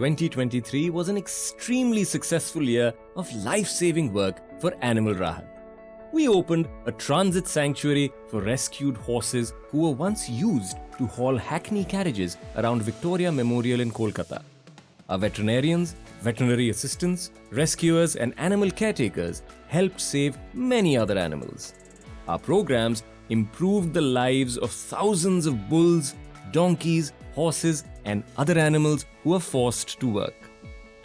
2023 was an extremely successful year of life-saving work for Animal Rahat. We opened a transit sanctuary for rescued horses who were once used to haul hackney carriages around Victoria Memorial in Kolkata. Our veterinarians, veterinary assistants, rescuers and animal caretakers helped save many other animals. Our programs improved the lives of thousands of bulls, donkeys, horses and other animals who were forced to work.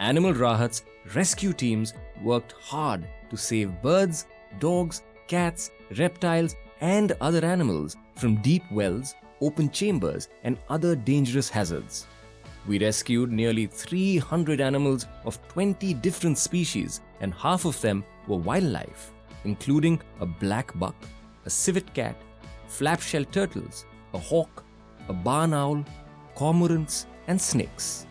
Animal Rahat's rescue teams worked hard to save birds, dogs, cats, reptiles and other animals from deep wells, open chambers and other dangerous hazards. We rescued nearly 300 animals of 20 different species and half of them were wildlife, including a black buck, a civet cat, flapshell turtles, a hawk, a barn owl, cormorants and snakes.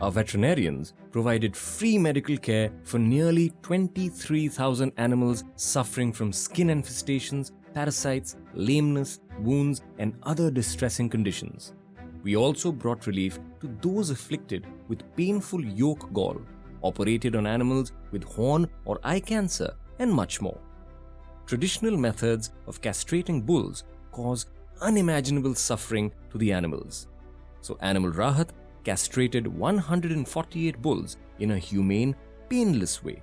Our veterinarians provided free medical care for nearly 23,000 animals suffering from skin infestations, parasites, lameness, wounds and other distressing conditions. We also brought relief to those afflicted with painful yoke gall, operated on animals with horn or eye cancer and much more. Traditional methods of castrating bulls cause unimaginable suffering to the animals. So Animal Rahat castrated 148 bulls in a humane, painless way.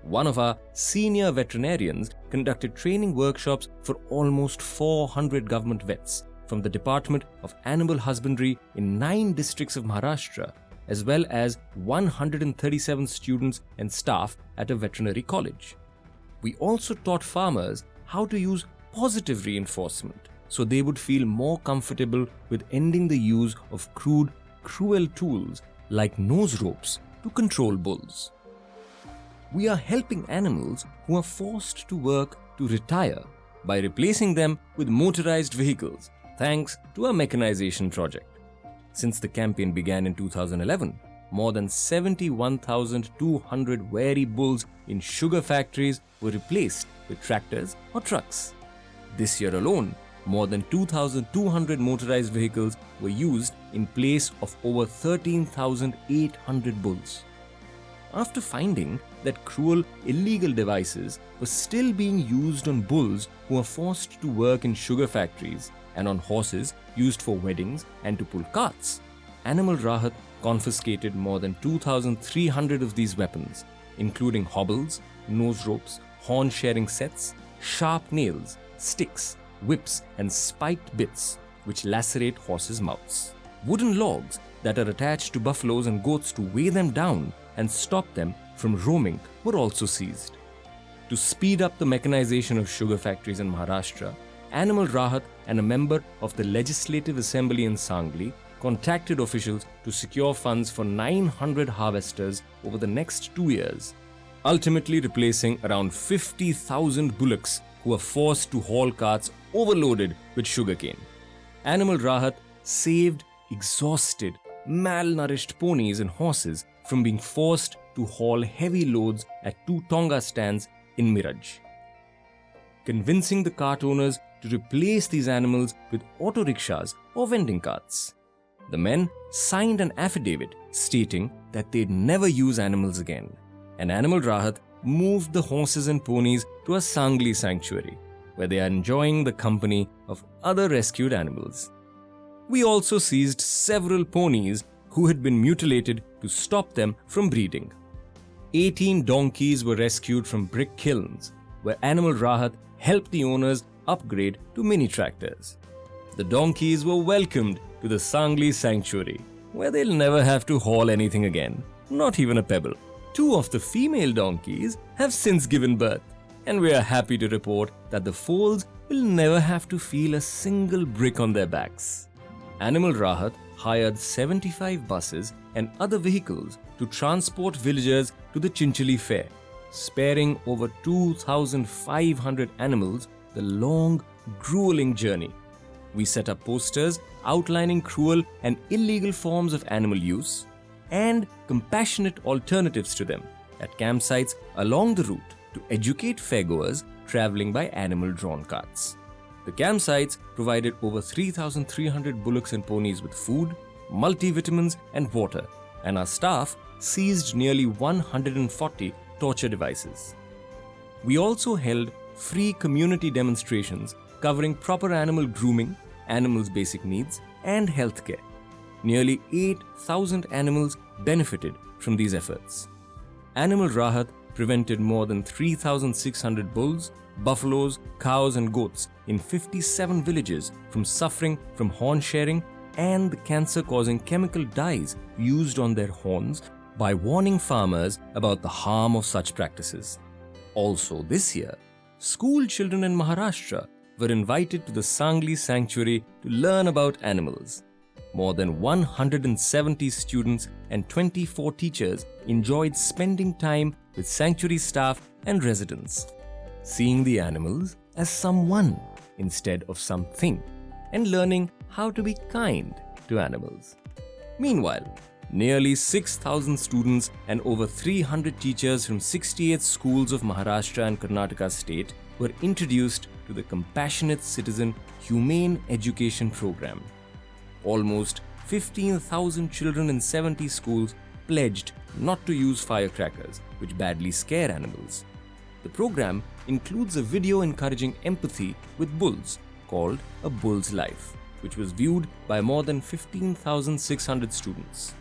One of our senior veterinarians conducted training workshops for almost 400 government vets from the Department of Animal Husbandry in 9 districts of Maharashtra, as well as 137 students and staff at a veterinary college. We also taught farmers how to use positive reinforcement so they would feel more comfortable with ending the use of crude, cruel tools like nose ropes to control bulls. We are helping animals who are forced to work to retire by replacing them with motorized vehicles, thanks to our mechanization project. Since the campaign began in 2011, more than 71,200 weary bulls in sugar factories were replaced with tractors or trucks. This year alone, more than 2,200 motorized vehicles were used in place of over 13,800 bulls. After finding that cruel, illegal devices were still being used on bulls who were forced to work in sugar factories and on horses used for weddings and to pull carts, Animal Rahat confiscated more than 2,300 of these weapons, including hobbles, nose ropes, horn-sharing sets, sharp nails, sticks, whips and spiked bits which lacerate horses' mouths. Wooden logs that are attached to buffaloes and goats to weigh them down and stop them from roaming were also seized. To speed up the mechanization of sugar factories in Maharashtra, Animal Rahat and a member of the Legislative Assembly in Sangli contacted officials to secure funds for 900 harvesters over the next 2 years, ultimately replacing around 50,000 bullocks who were forced to haul carts overloaded with sugarcane. Animal Rahat saved exhausted, malnourished ponies and horses from being forced to haul heavy loads at 2 Tonga stands in Miraj. Convincing the cart owners to replace these animals with auto rickshaws or vending carts. The men signed an affidavit stating that they'd never use animals again, and Animal Rahat moved the horses and ponies to a Sangli sanctuary, where they are enjoying the company of other rescued animals. We also seized several ponies who had been mutilated to stop them from breeding. 18 donkeys were rescued from brick kilns, where Animal Rahat helped the owners upgrade to mini tractors. The donkeys were welcomed to the Sangli sanctuary, where they'll never have to haul anything again, not even a pebble. 2 of the female donkeys have since given birth, and we are happy to report that the foals will never have to feel a single brick on their backs. Animal Rahat hired 75 buses and other vehicles to transport villagers to the Chinchali fair, sparing over 2,500 animals the long, grueling journey. We set up posters outlining cruel and illegal forms of animal use and compassionate alternatives to them at campsites along the route to educate fairgoers traveling by animal-drawn carts. The campsites provided over 3,300 bullocks and ponies with food, multivitamins and water, and our staff seized nearly 140 torture devices. We also held free community demonstrations covering proper animal grooming, animals' basic needs, and healthcare. Nearly 8,000 animals benefited from these efforts. Animal Rahat prevented more than 3,600 bulls, buffaloes, cows, and goats in 57 villages from suffering from horn sharing and the cancer-causing chemical dyes used on their horns by warning farmers about the harm of such practices. Also this year, school children in Maharashtra were invited to the Sangli sanctuary to learn about animals. More than 170 students and 24 teachers enjoyed spending time with sanctuary staff and residents, seeing the animals as someone instead of something, and learning how to be kind to animals. Meanwhile, nearly 6,000 students and over 300 teachers from 68 schools of Maharashtra and Karnataka state were introduced to the Compassionate Citizen Humane Education Program. Almost 15,000 children in 70 schools pledged not to use firecrackers, which badly scare animals. The program includes a video encouraging empathy with bulls called A Bull's Life, which was viewed by more than 15,600 students.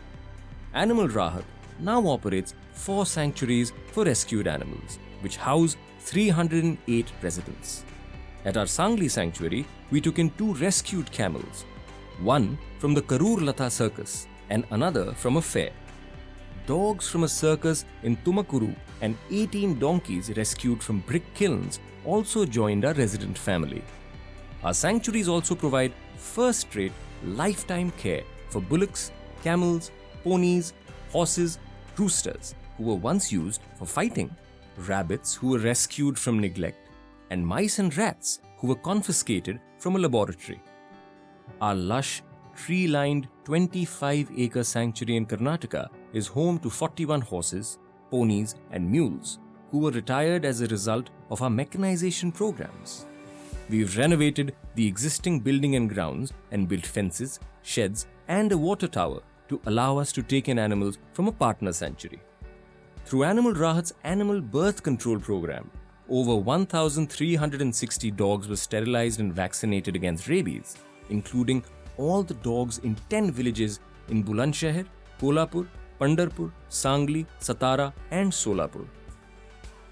Animal Rahat now operates 4 sanctuaries for rescued animals, which house 308 residents. At our Sangli sanctuary, we took in 2 rescued camels, one from the Karur Latha circus and another from a fair. Dogs from a circus in Tumakuru and 18 donkeys rescued from brick kilns also joined our resident family. Our sanctuaries also provide first-rate lifetime care for bullocks, camels, ponies, horses, roosters who were once used for fighting, rabbits who were rescued from neglect, and mice and rats who were confiscated from a laboratory. Our lush, tree-lined 25-acre sanctuary in Karnataka is home to 41 horses, ponies, and mules who were retired as a result of our mechanization programs. We've renovated the existing building and grounds and built fences, sheds, and a water tower to allow us to take in animals from a partner sanctuary. Through Animal Rahat's animal birth control program, over 1,360 dogs were sterilized and vaccinated against rabies, including all the dogs in 10 villages in Bulandshahr, Kolhapur, Pandharpur, Sangli, Satara, and Solapur.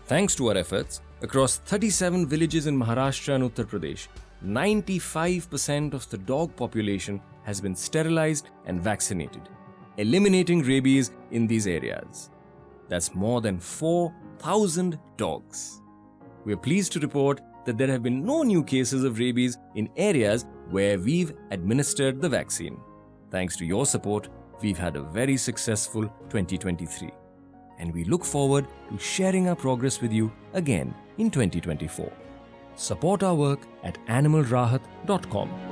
Thanks to our efforts, across 37 villages in Maharashtra and Uttar Pradesh, 95% of the dog population has been sterilized and vaccinated, eliminating rabies in these areas. That's more than 4,000 dogs. We are pleased to report that there have been no new cases of rabies in areas where we've administered the vaccine. Thanks to your support, we've had a very successful 2023. And we look forward to sharing our progress with you again in 2024. Support our work at animalrahat.com.